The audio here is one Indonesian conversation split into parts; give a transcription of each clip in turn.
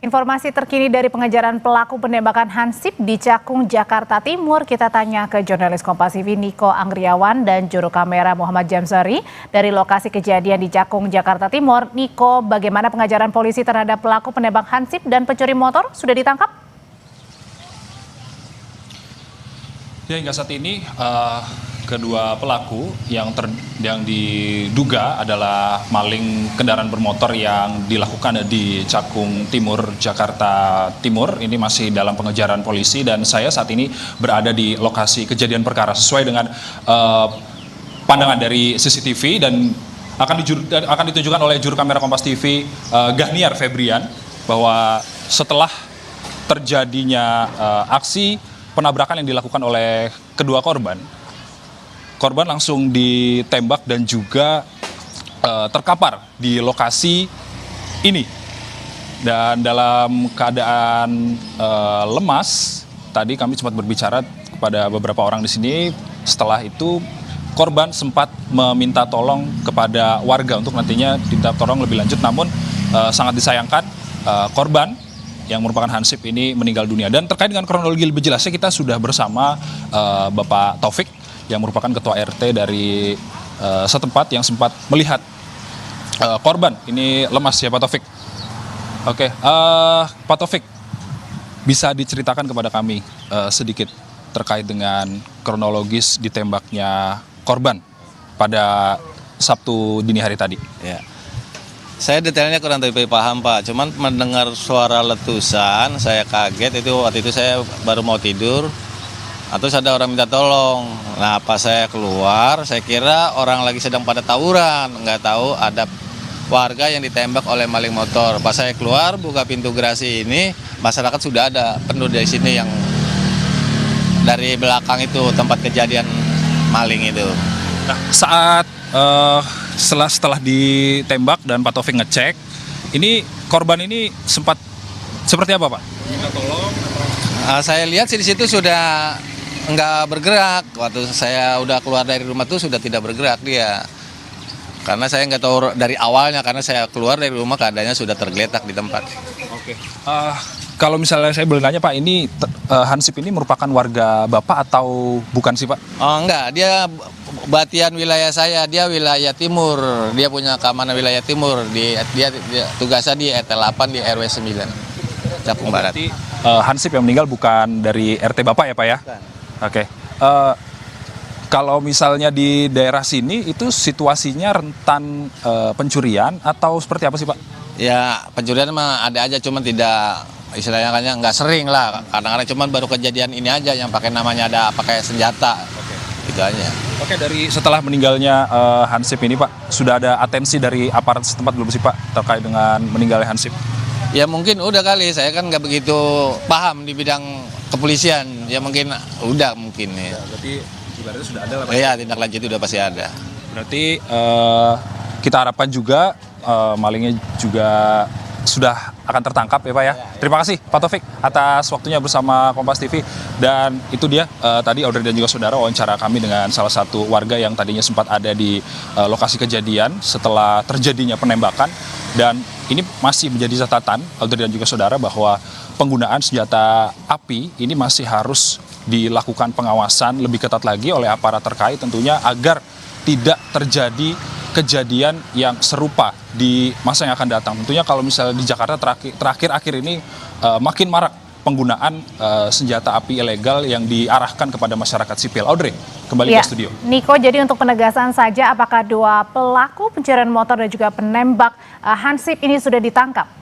Informasi terkini dari pengejaran pelaku penembakan Hansip di Cakung, Jakarta Timur. Kita tanya ke jurnalis Kompas TV Niko Anggriawan dan juru kamera Muhammad Jamsari dari lokasi kejadian di Cakung, Jakarta Timur. Niko, bagaimana pengejaran polisi terhadap pelaku penembak Hansip dan pencuri motor? Sudah ditangkap? Ya, hingga saat ini kedua pelaku yang diduga adalah maling kendaraan bermotor yang dilakukan di Cakung Timur, Jakarta Timur. Ini masih dalam pengejaran polisi dan saya saat ini berada di lokasi kejadian perkara sesuai dengan pandangan dari CCTV dan akan ditunjukkan oleh juru kamera Kompas TV Ghaniar Febrian bahwa setelah terjadinya aksi penabrakan yang dilakukan oleh kedua korban langsung ditembak dan juga terkapar di lokasi ini. Dan dalam keadaan lemas, tadi kami sempat berbicara kepada beberapa orang di sini. Setelah itu korban sempat meminta tolong kepada warga untuk nantinya diminta tolong lebih lanjut. Namun sangat disayangkan korban yang merupakan Hansip ini meninggal dunia. Dan terkait dengan kronologi lebih jelasnya kita sudah bersama Bapak Taufik yang merupakan ketua RT dari setempat yang sempat melihat korban ini lemas ya Pak Taufik. Oke, Pak Taufik bisa diceritakan kepada kami sedikit terkait dengan kronologis ditembaknya korban pada Sabtu dini hari tadi. Ya. Saya detailnya kurang lebih paham Pak, cuman mendengar suara letusan, saya kaget. Waktu itu saya baru mau tidur, terus ada orang minta tolong. Nah pas saya keluar, saya kira orang lagi sedang pada tawuran, nggak tahu ada warga yang ditembak oleh maling motor. Pas saya keluar, buka pintu gerasi ini, masyarakat sudah ada penuh dari sini yang dari belakang itu tempat kejadian maling itu. Nah saat setelah ditembak dan Pak Taufik ngecek, ini korban ini sempat seperti apa Pak? Minta tolong? Saya lihat sih di situ sudah nggak bergerak. Waktu saya udah keluar dari rumah tuh sudah tidak bergerak dia. Karena saya nggak tahu dari awalnya, karena saya keluar dari rumah keadaannya sudah tergeletak di tempat. Oke. Kalau misalnya saya boleh nanya Pak, ini Hansip ini merupakan warga Bapak atau bukan sih Pak? Oh enggak, dia batian wilayah saya, dia wilayah timur, dia punya keamanan wilayah timur, dia tugasnya di RT 8 di RW 9, Cakung Barat. Berarti Hansip yang meninggal bukan dari RT Bapak ya Pak ya? Bukan. Oke. Kalau misalnya di daerah sini itu situasinya rentan pencurian atau seperti apa sih Pak? Ya pencurian mah ada aja, cuman tidak istilahnya nggak sering lah, kadang-kadang cuman baru kejadian ini aja yang pakai namanya ada pakai senjata. Oke. Gitu aja. Oke, dari setelah meninggalnya Hansip ini Pak, sudah ada atensi dari aparat setempat belum sih Pak terkait dengan meninggalnya Hansip? Ya mungkin udah kali, saya kan nggak begitu paham di bidang kepolisian, ya mungkin udah mungkin ya. Berarti ibaratnya sudah ada lah Pak? Iya, tindak lanjut udah pasti ada. Berarti kita harapkan juga malingnya juga sudah akan tertangkap ya Pak ya. Terima kasih Pak Taufik atas waktunya bersama Kompas TV. Dan itu dia tadi Audrey dan juga saudara wawancara kami dengan salah satu warga yang tadinya sempat ada di lokasi kejadian setelah terjadinya penembakan. Dan ini masih menjadi catatan Audrey dan juga saudara bahwa penggunaan senjata api ini masih harus dilakukan pengawasan lebih ketat lagi oleh aparat terkait tentunya agar tidak terjadi kejadian yang serupa di masa yang akan datang. Tentunya kalau misalnya di Jakarta terakhir ini makin marak penggunaan senjata api ilegal yang diarahkan kepada masyarakat sipil. Audrey, kembali ke studio. Niko, jadi untuk penegasan saja, apakah dua pelaku pencurian motor dan juga penembak Hansip ini sudah ditangkap?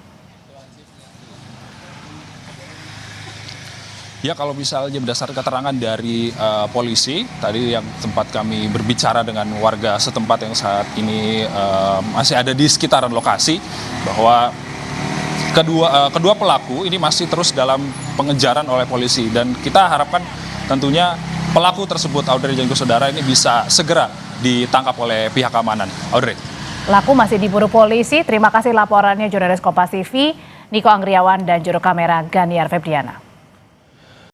Ya, kalau misalnya berdasarkan keterangan dari polisi, tadi yang tempat kami berbicara dengan warga setempat yang saat ini masih ada di sekitaran lokasi, bahwa kedua pelaku ini masih terus dalam pengejaran oleh polisi. Dan kita harapkan tentunya pelaku tersebut, Audrey dan juga saudara, ini bisa segera ditangkap oleh pihak keamanan. Audrey. Pelaku masih diburu polisi. Terima kasih laporannya jurnalis Kompas TV, Niko Anggriawan dan juru kamera Ghaniar Febriana.